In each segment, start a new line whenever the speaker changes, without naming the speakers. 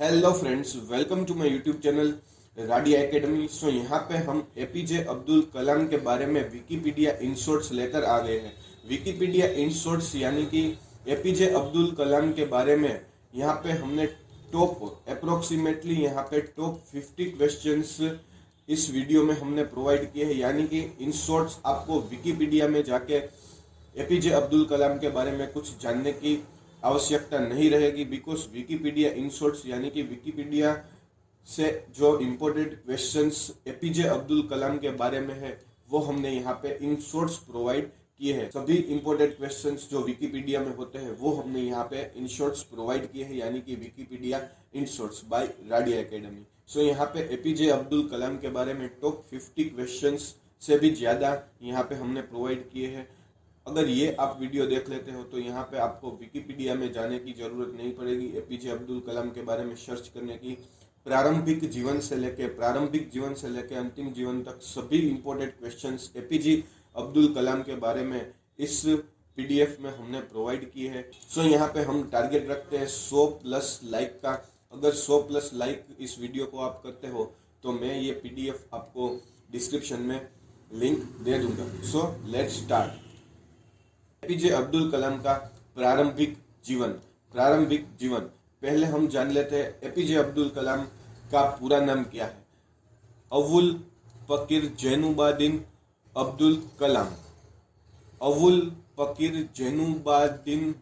Hello friends, welcome to my YouTube channel Radia academy. So यहाँ पे हम एपीजे अब्दुल कलाम के बारे में विकिपीडिया इन शॉर्ट्स लेकर आ गए हैं। विकिपीडिया इन शॉर्ट्स यानी कि एपीजे अब्दुल कलाम के बारे में यहाँ पे हमने अप्रोक्सीमेटली यहाँ पे टॉप 50 क्वेश्चंस इस वीडियो में हमने प्रोवाइड किए हैं। यानी कि इन शॉर्ट्स आपको विकिपीडिया में जाके एपीजे अब्दुल कलाम के बारे में कुछ जानने की आवश्यकता नहीं रहेगी, बिकॉज विकिपीडिया इन शॉर्ट्स यानी कि विकिपीडिया से जो इम्पोर्टेंट क्वेश्चंस एपीजे अब्दुल कलाम के बारे में है वो हमने यहाँ पे इन शॉर्ट्स प्रोवाइड किए हैं। सभी इम्पोर्टेंट क्वेश्चंस जो विकिपीडिया में होते हैं वो हमने यहाँ पे इन शॉर्ट्स प्रोवाइड किए हैं, यानी कि Wikipedia in shorts by Radia academy. So यहाँ पे एपीजे अब्दुल कलाम के बारे में टॉप 50 क्वेश्चंस से भी ज्यादा यहाँ पे हमने प्रोवाइड किए हैं। अगर ये आप वीडियो देख लेते हो तो यहाँ पे आपको विकिपीडिया में जाने की जरूरत नहीं पड़ेगी। एपीजे अब्दुल कलाम के बारे में सर्च करने की प्रारंभिक जीवन से लेके अंतिम जीवन तक सभी इंपॉर्टेंट क्वेश्चंस एपीजे अब्दुल कलाम के बारे में इस पीडीएफ में हमने प्रोवाइड किए हैं। सो यहाँ पे हम टारगेट रखते हैं 100+ लाइक का। अगर 100+ लाइक इस वीडियो को आप करते हो तो मैं ये पीडीएफ आपको डिस्क्रिप्शन में लिंक दे दूंगा। So let's start. APJ Abdul Kalam का प्रारंभिक जीवन पहले हम जान लेते हैं एपीजे अब्दुल कलाम का पूरा नाम क्या है। अवुल पकीर जैनुलाब्दीन अब्दुल कलाम। अवुल पकीर जैनुलाब्दीन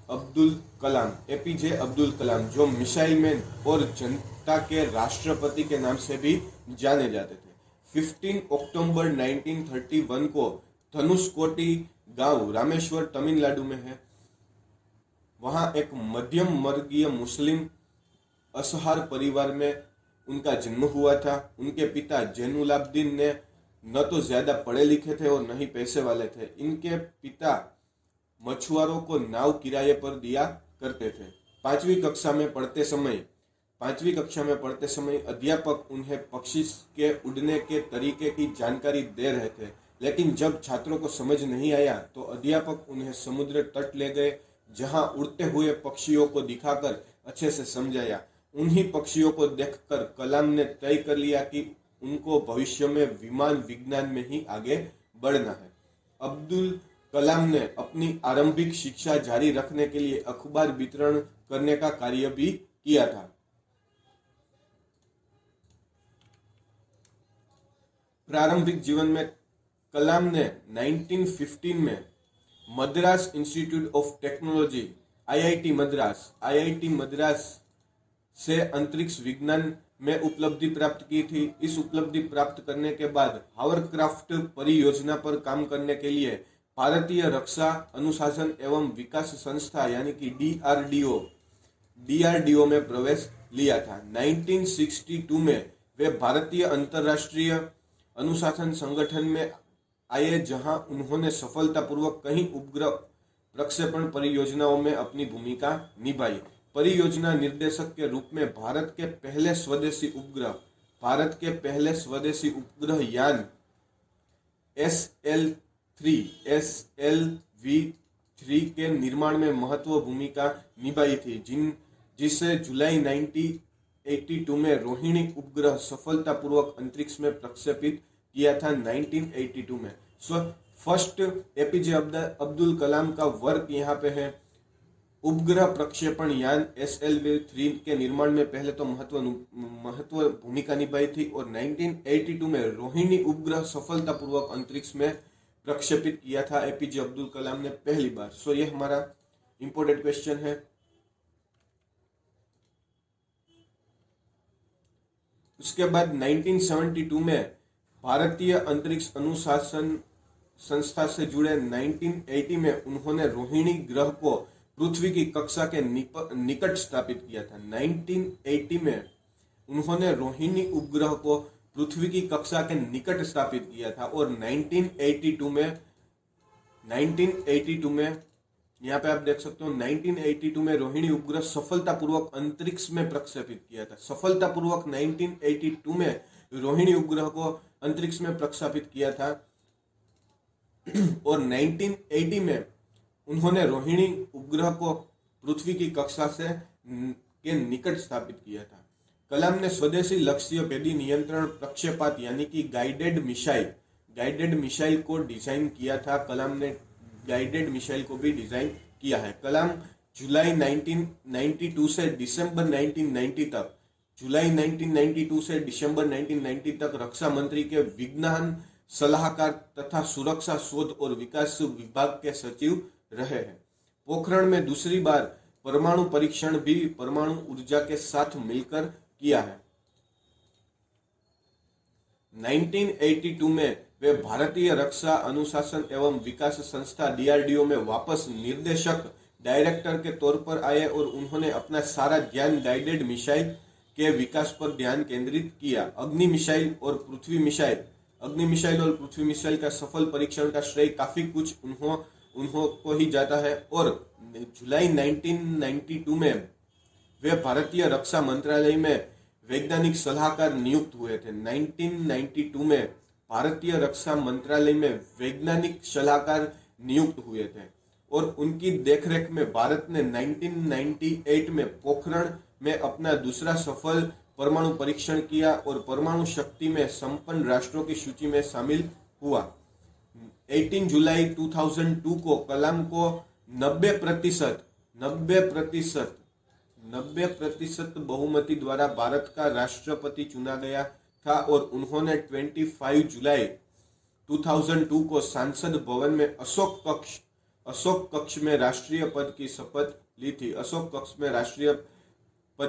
अब्दुल कलाम, एपीजे अब्दुल कलाम, जो मिसाइल मैन और जनता के राष्ट्रपति के नाम से भी जाने जाते थे। 15 अक्टूबर 1931 को धनुषकोटी गांव रामेश्वर तमिलनाडु में है। वहां एक मध्यम वर्गीय मुस्लिम असहार परिवार में उनका जन्म हुआ था। उनके पिता जैनुलाब्दीन ने न तो ज्यादा पढ़े लिखे थे और न ही पैसे वाले थे। इनके पिता मछुआरों को नाव किराए पर दिया करते थे। पांचवी कक्षा में पढ़ते समय अध्यापक उन्हें पक्षी के उड़ने के तरीके की जानकारी दे रहे थे, लेकिन जब छात्रों को समझ नहीं आया तो अध्यापक उन्हें समुद्र तट ले गए, जहां उड़ते हुए पक्षियों को दिखाकर अच्छे से समझाया। उन्हीं पक्षियों को देखकर कलाम ने तय कर लिया कि उनको भविष्य में विमान विज्ञान में ही आगे बढ़ना है। अब्दुल कलाम ने अपनी आरंभिक शिक्षा जारी रखने के लिए अखबार वितरण करने का कार्य भी किया था। प्रारंभिक जीवन में कलाम ने 1915 में Madras institute of technology IIT Madras से अंतरिक्ष विज्ञान में उपलब्धि प्राप्त की थी। इस उपलब्धि प्राप्त करने के बाद हावरक्राफ्ट परियोजना पर काम करने के लिए भारतीय रक्षा अनुशासन एवं विकास संस्था यानी कि डीआरडीओ में प्रवेश लिया था। 1962 में वे भारतीय अंतर्राष्ट्रीय अनुशासन संगठन में आए, जहां उन्होंने सफलतापूर्वक कई उपग्रह प्रक्षेपण परियोजनाओं में अपनी भूमिका निभाई। परियोजना निर्देशक के रूप में भारत के पहले स्वदेशी उपग्रह यान SLV3 के निर्माण में महत्वपूर्ण भूमिका निभाई थी, जिसे जुलाई 1982 में रोहिणी उपग्रह सफलतापूर्वक अंतरिक्ष में प्रक्षेपित किया था। 1982 में फर्स्ट एपीजे अब्दुल कलाम का वर्क यहाँ पे है। उपग्रह प्रक्षेपण यान SLV3 के निर्माण में पहले तो महत्व भूमिका निभाई थी और 1982 में रोहिणी उपग्रह सफलतापूर्वक अंतरिक्ष में प्रक्षेपित किया था एपीजे अब्दुल कलाम ने पहली बार। सो ये हमारा इंपॉर्टेंट क्वेश्चन है। उसके बाद 1972 में भारतीय अंतरिक्ष अनुशासन संस्था से जुड़े 1980 में उन्होंने रोहिणी ग्रह को पृथ्वी की कक्षा के निकट स्थापित किया था। 1980 में उन्होंने रोहिणी उपग्रह को पृथ्वी की कक्षा के निकट स्थापित किया था और 1982 में यहाँ पे आप देख सकते हो 1982 में रोहिणी उपग्रह सफलतापूर्वक अंतरिक्ष में प्रक्षेपित किया था। सफलतापूर्वक 1982 में रोहिणी उपग्रह को अंतरिक्ष में प्रक्षेपित किया था और 1980 में उन्होंने रोहिणी उपग्रह को पृथ्वी की कक्षा से के निकट स्थापित किया था। कलाम ने स्वदेशी लक्ष्य भेदी नियंत्रण प्रक्षेपात यानी कि गाइडेड मिसाइल को डिजाइन किया था। कलाम ने गाइडेड मिसाइल को भी डिजाइन किया है। कलाम जुलाई 1992 से दिसंबर 1990 तक रक्षा मंत्री के विज्ञान सलाहकार तथा सुरक्षा शोध और विकास विभाग के सचिव रहे हैं। पोखरण में दूसरी बार परमाणु परीक्षण भी परमाणु ऊर्जा के साथ मिलकर किया है। 1982 में वे भारतीय रक्षा अनुशासन एवं विकास संस्था DRDO में वापस निर्देशक डायरेक्टर के तौर पर आए और उन्होंने अपना सारा ध्यान गाइडेड मिसाइल के विकास पर ध्यान केंद्रित किया। अग्नि मिसाइल और पृथ्वी मिसाइल का सफल परीक्षण का श्रेय काफी कुछ उनको ही जाता है। और जुलाई 1992 में वे भारतीय रक्षा मंत्रालय में वैज्ञानिक सलाहकार नियुक्त हुए थे। 1992 में भारतीय रक्षा मंत्रालय में वैज्ञानिक सलाहकार नियुक्त हुए थे और उनकी देखरेख में भारत ने 1998 में पोखरण में अपना दूसरा सफल परमाणु परीक्षण किया और परमाणु शक्ति में संपन्न राष्ट्रों की सूची में शामिल हुआ। 18 जुलाई 2002 को कलाम को 90% बहुमति द्वारा भारत का राष्ट्रपति चुना गया था और उन्होंने 25 जुलाई 2002 को संसद भवन में अशोक कक्ष में राष्ट्रीय पद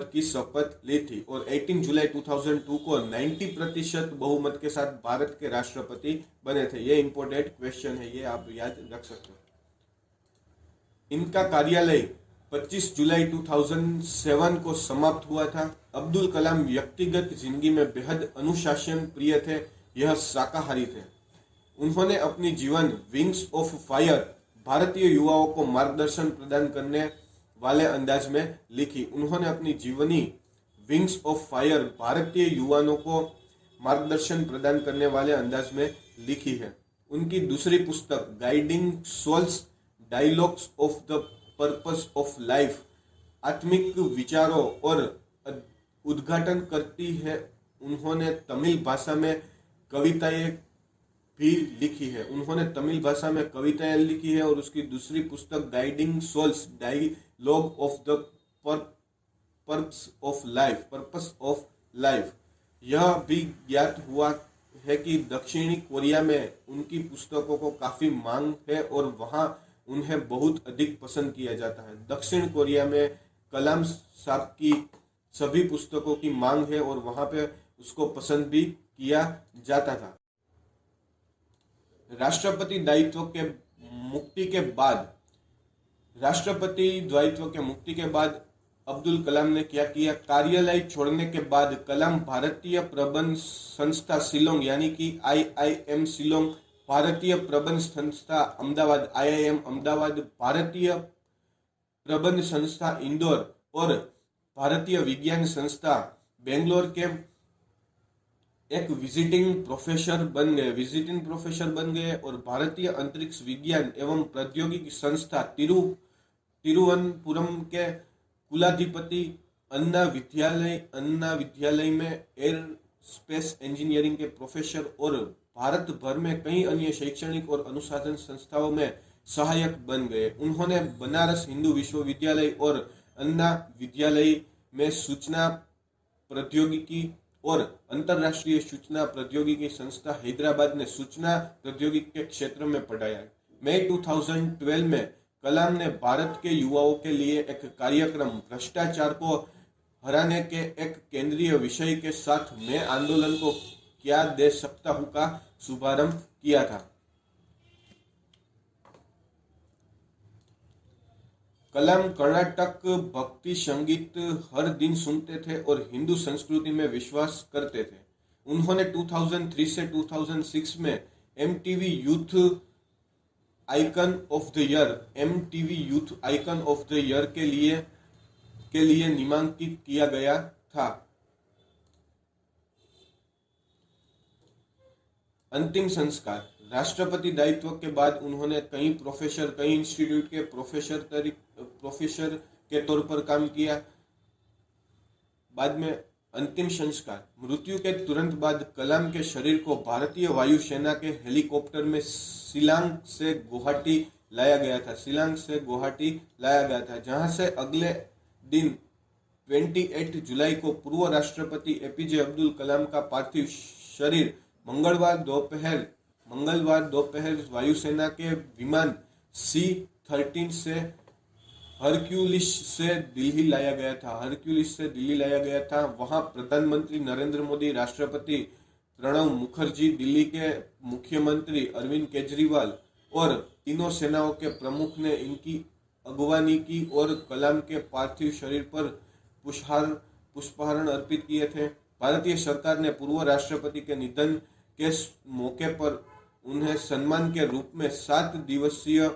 की शपथ ली थी और 18 जुलाई 2002 को 90% बहुमत के साथ भारत के राष्ट्रपति बने थे। ये इंपॉर्टेंट क्वेश्चन है, ये आप याद रख सकते हो। इनका कार्यालय 25 जुलाई 2007 को समाप्त हुआ था। अब्दुल कलाम व्यक्तिगत जिंदगी में बेहद अनुशासन प्रिय थे, यह शाकाहारी थे। उन्होंने अपनी जीवन विंग्स ऑफ फायर भारतीय युवाओं को मार्गदर्शन प्रदान करने वाले अंदाज में लिखी। उन्होंने अपनी जीवनी विंग्स ऑफ फायर भारतीय युवाओं को मार्गदर्शन प्रदान करने वाले अंदाज में लिखी है। उनकी दूसरी पुस्तक guiding souls dialogues of the purpose of life आत्मिक विचारों और उद्घाटन करती है। उन्होंने तमिल भाषा में कविताएं भी लिखी है और उसकी दूसरी पुस्तक guiding souls dialogue of the purpose of life. यह भी ज्ञात हुआ है कि दक्षिणी कोरिया में उनकी पुस्तकों को काफी मांग है और वहां उन्हें बहुत अधिक पसंद किया जाता है। दक्षिण कोरिया में कलाम साहब की सभी पुस्तकों की मांग है और वहां पे उसको पसंद भी किया जाता था। राष्ट्रपति दायित्व के मुक्ति के बाद अब्दुल कलाम ने क्या किया? कार्यालय छोड़ने के बाद कलाम भारतीय प्रबंध संस्था शिलोंग यानी कि IIM शिलोंग, भारतीय प्रबंध संस्था अहमदाबाद IIM अहमदाबाद, भारतीय प्रबंध संस्था इंदौर और भारतीय विज्ञान संस्था बेंगलोर के एक विजिटिंग प्रोफेसर बन गए और भारतीय अंतरिक्ष विज्ञान एवं प्रौद्योगिकी संस्था तिरुवनंतपुरम के कुलाधिपति, अन्ना विद्यालय में एयर स्पेस इंजीनियरिंग के प्रोफेसर और भारत भर में कई अन्य शैक्षणिक और अनुसंधान संस्थाओं में सहायक बन गए। उन्होंने बनारस हिंदू विश्वविद्यालय और अन्ना विद्यालय में सूचना प्रौद्योगिकी और अंतरराष्ट्रीय सूचना प्रौद्योगिकी संस्था हैदराबाद ने सूचना प्रौद्योगिकी के क्षेत्र में पढ़ाया। मई 2012 में कलाम ने भारत के युवाओं के लिए एक कार्यक्रम भ्रष्टाचार को हराने के एक केंद्रीय विषय के साथ मैं आंदोलन को क्या दे सकता हूं का शुभारंभ किया था। कलाम कर्नाटक भक्ति संगीत हर दिन सुनते थे और हिंदू संस्कृति में विश्वास करते थे। उन्होंने 2003 से 2006 में MTV youth icon of the year के लिए नामांकित किया गया था। अंतिम संस्कार। राष्ट्रपति दायित्व के बाद उन्होंने कई इंस्टीट्यूट के प्रोफेसर के तौर पर काम किया। बाद में अंतिम संस्कार। मृत्यु के तुरंत बाद कलाम के शरीर को भारतीय वायुसेना के हेलीकॉप्टर में शिलांग से गुवाहाटी लाया गया था, जहां से अगले दिन 28 जुलाई को पूर्व राष्ट्रपति एपीजे अब्दुल कलाम का पार्थिव शरीर मंगलवार दोपहर वायुसेना के विमान C-13 से हरक्यूलिस से दिल्ली लाया गया था। वहां प्रधानमंत्री नरेंद्र मोदी, राष्ट्रपति प्रणब मुखर्जी, दिल्ली के मुख्यमंत्री अरविंद केजरीवाल और तीनों सेनाओं के प्रमुख ने इनकी अगवानी की और कलाम के पार्थिव शरीर पर पुष्पहार अर्पित किए थे। भारतीय सरकार ने पूर्व राष्ट्रपति के निधन के मौके पर उन्हें सम्मान के रूप में 7 दिवसीय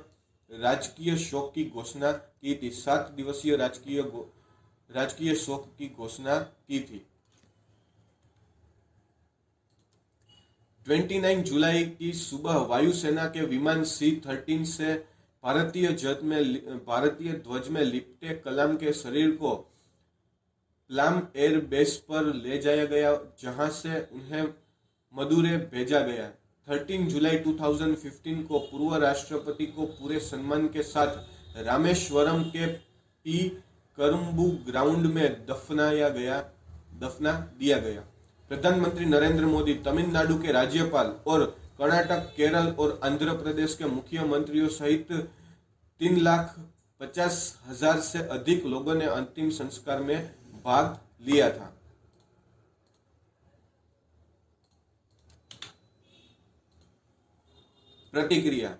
राजकीय शोक की घोषणा की थी। 7 दिवसीय राजकीय शोक की घोषणा की थी। 29 जुलाई की सुबह वायुसेना के विमान C-13 से भारतीय ध्वज में लिपटे कलाम के शरीर को प्लाम एयर बेस पर ले जाया गया, जहां से उन्हें मदुरै भेजा गया। 13 जुलाई 2015 को पूर्व राष्ट्रपति को पूरे सम्मान के साथ रामेश्वरम के पी करम्बू ग्राउंड में दफना दिया गया। प्रधानमंत्री नरेंद्र मोदी, तमिलनाडु के राज्यपाल और कर्नाटक, केरल और आंध्र प्रदेश के मुख्यमंत्रियों सहित 3,50,000 से अधिक लोगों ने अंतिम संस्कार में भाग लिया था। प्रतिक्रिया।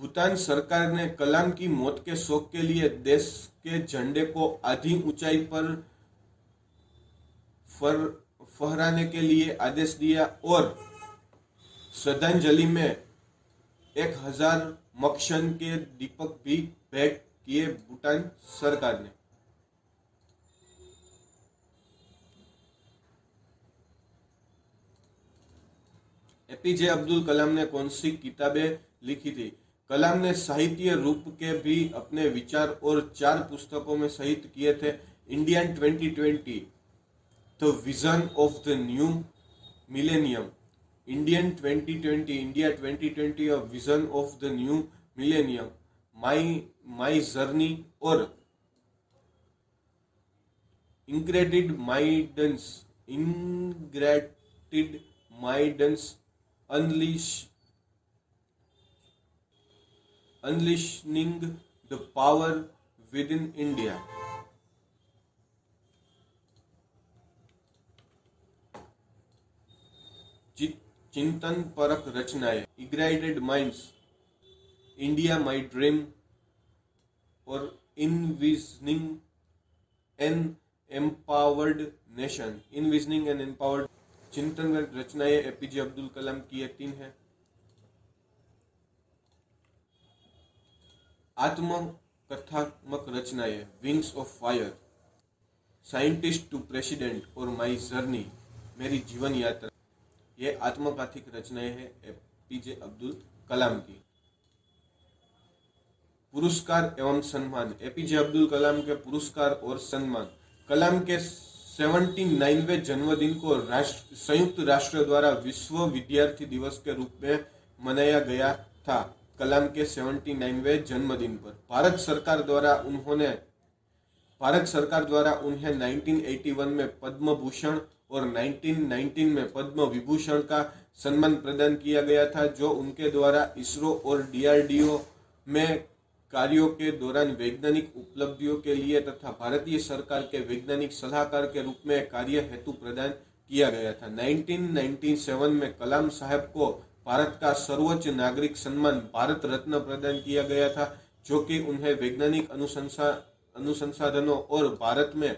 भूटान सरकार ने कलाम की मौत के शोक के लिए देश के झंडे को आधी ऊंचाई पर फहराने के लिए आदेश दिया और श्रद्धांजलि में 1000 मक्षन के दीपक भी भेंट किए। भूटान सरकार ने एपीजे अब्दुल कलाम ने कौन सी किताबें लिखी थी? कलाम ने साहित्य रूप के भी अपने विचार और 4 पुस्तकों में शहीद किए थे। India 2020, the vision of the new millennium, India 2020 vision of the new millennium, my journey और इंग्रेटेड माइडेंस unleashing the power within India। चिंतन परक रचनाएं, इग्राइटेड माइंड्स, इंडिया माई ड्रीम और इनविजनिंग एन एम्पावर्ड नेशन। चिंतन रचनाएं एपीजे अब्दुल कलाम की ये 3 है। आत्मकथात्मक रचनाएं, wings of fire, scientist to president और माई जर्नी, मेरी जीवन यात्रा। ये आत्मकथित रचनाएं हैं एपीजे अब्दुल कलाम की। पुरस्कार एवं सम्मान, एपीजे अब्दुल कलाम के पुरस्कार और सम्मान। कलाम के 79वें जन्मदिन को संयुक्त राष्ट्र द्वारा विश्व विद्यार्थी दिवस के रूप में मनाया गया था। कलाम के 79वें जन्मदिन पर भारत सरकार द्वारा उन्हें 1981 में पद्म भूषण और 1919 में पद्म विभूषण का सम्मान प्रदान किया गया था, जो उनके द्वारा इसरो और DRDO में कार्यों के दौरान वैज्ञानिक उपलब्धियों के लिए तथा भारतीय सरकार के वैज्ञानिक सलाहकार के रूप में कार्य हेतु प्रदान किया गया था। 1997 में कलाम साहब को भारत का सर्वोच्च नागरिक सम्मान भारत रत्न प्रदान किया गया था, जो कि उन्हें वैज्ञानिक अनुसंधानों और भारत में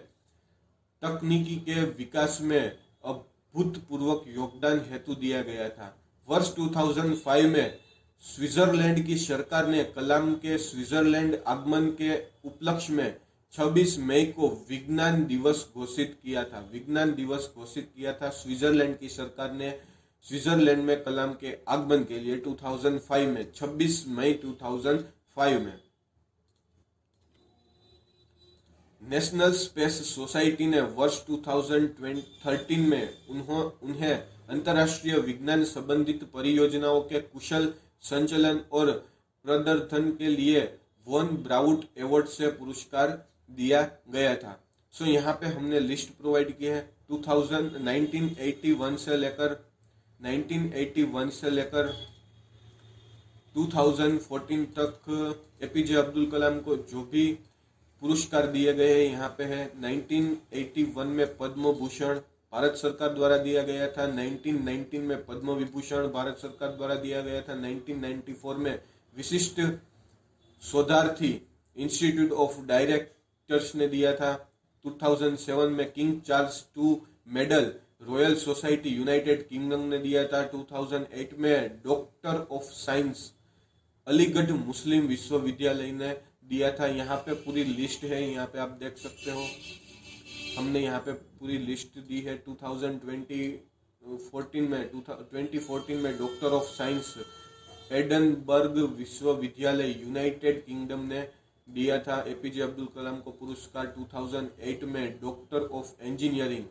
तकनीकी के विकास में अभूतपूर्व योगदान हेतु दिया गया था। वर्ष 2005 में स्विट्जरलैंड की सरकार ने कलाम के स्विट्जरलैंड आगमन के उपलक्ष्य में 26 मई को विज्ञान दिवस घोषित किया था। स्विट्जरलैंड की सरकार ने स्विट्जरलैंड में कलाम के आगमन के लिए 2005 में 26 मई 2005 में नेशनल स्पेस सोसाइटी ने वर्ष 2013 में उन्हें अंतर्राष्ट्रीय विज्ञान संबंधित परियोजनाओं के कुशल संचालन और प्रदर्शन के लिए वॉन ब्राउट अवार्ड से पुरस्कार दिया गया था। सो यहाँ पे हमने लिस्ट प्रोवाइड की है। 1981 से लेकर 2014 तक एपीजे अब्दुल कलाम को जो भी पुरस्कार दिए गए हैं यहाँ पे है। 1981 में पद्म भूषण भारत सरकार द्वारा दिया गया था। 1919 में पद्म विभूषण भारत सरकार द्वारा दिया गया था। 1994 में विशिष्ट शोधार्थी इंस्टीट्यूट ऑफ डायरेक्टर्स ने दिया था। 2007 में king Charles II medal royal society United kingdom ने दिया था। 2008 में डॉक्टर ऑफ साइंस अलीगढ़ मुस्लिम विश्वविद्यालय ने दिया था। यहाँ पे पूरी लिस्ट है, यहाँ पे आप देख सकते हो, हमने यहाँ पे पूरी लिस्ट दी है। 2014 में डॉक्टर ऑफ साइंस एडनबर्ग विश्वविद्यालय यूनाइटेड किंगडम ने दिया था एपीजे अब्दुल कलाम को पुरस्कार। 2008 में doctor of engineering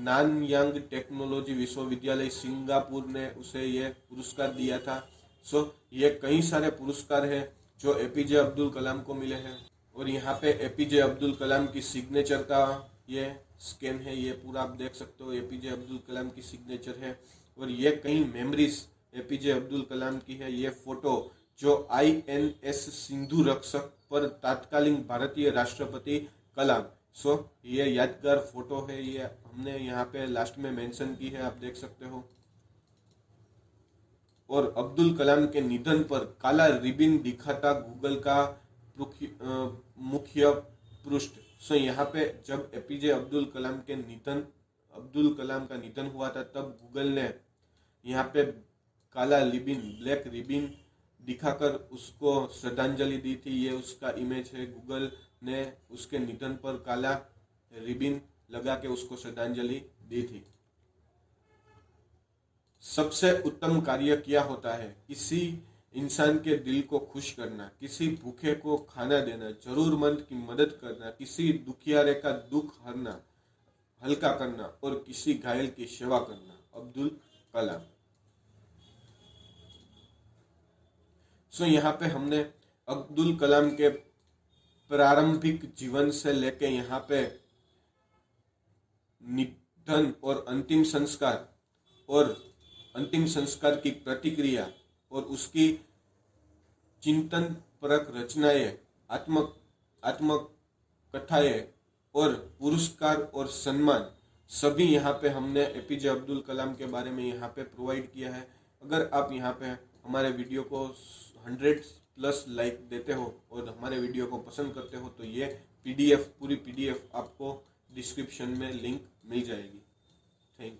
Nanyang technology विश्वविद्यालय सिंगापुर ने उसे ये पुरस्कार दिया था। सो ये कई सारे पुरस्कार हैं जो एपीजे अब्दुल कलाम को मिले हैं। और यहाँ पे एपीजे अब्दुल कलाम की सिग्नेचर का ये स्कैन है, ये पूरा आप देख सकते हो, एपीजे अब्दुल कलाम की सिग्नेचर है। और ये कई मेमोरीज एपीजे अब्दुल कलाम की है। ये फोटो जो INS सिंधु रक्षक पर तत्कालीन भारतीय राष्ट्रपति कलाम, सो ये यादगार फोटो है, ये हमने यहाँ पे लास्ट में मेंशन की है, आप देख सकते हो। और अब्दुल कलाम के निधन पर काला रिबिन दिखाता गूगल का मुख्य पृष्ठ। सो यहाँ पे जब एपीजे अब्दुल कलाम का निधन हुआ था तब गूगल ने यहाँ पे काला रिबिन, ब्लैक रिबिन दिखाकर उसको श्रद्धांजलि दी थी। ये उसका इमेज है, गूगल ने उसके निधन पर काला रिबिन लगा के उसको श्रद्धांजलि दी थी। सबसे उत्तम कार्य क्या होता है? किसी इंसान के दिल को खुश करना, किसी भूखे को खाना देना, जरूरतमंद की मदद करना, किसी दुखियारे का दुख हल्का करना और किसी घायल की सेवा करना। अब्दुल कलाम। सो यहाँ पे हमने अब्दुल कलाम के प्रारंभिक जीवन से लेके यहाँ पे निधन और अंतिम संस्कार की प्रतिक्रिया और उसकी चिंतन परक रचनाएं, आत्मक कथाएं और पुरस्कार और सम्मान सभी यहाँ पे हमने एपीजे अब्दुल कलाम के बारे में यहाँ पे प्रोवाइड किया है। अगर आप यहाँ पे हमारे वीडियो को 100+ लाइक देते हो और हमारे वीडियो को पसंद करते हो तो ये पूरी पीडीएफ आपको डिस्क्रिप्शन में लिंक मिल जाएगी। Thank you.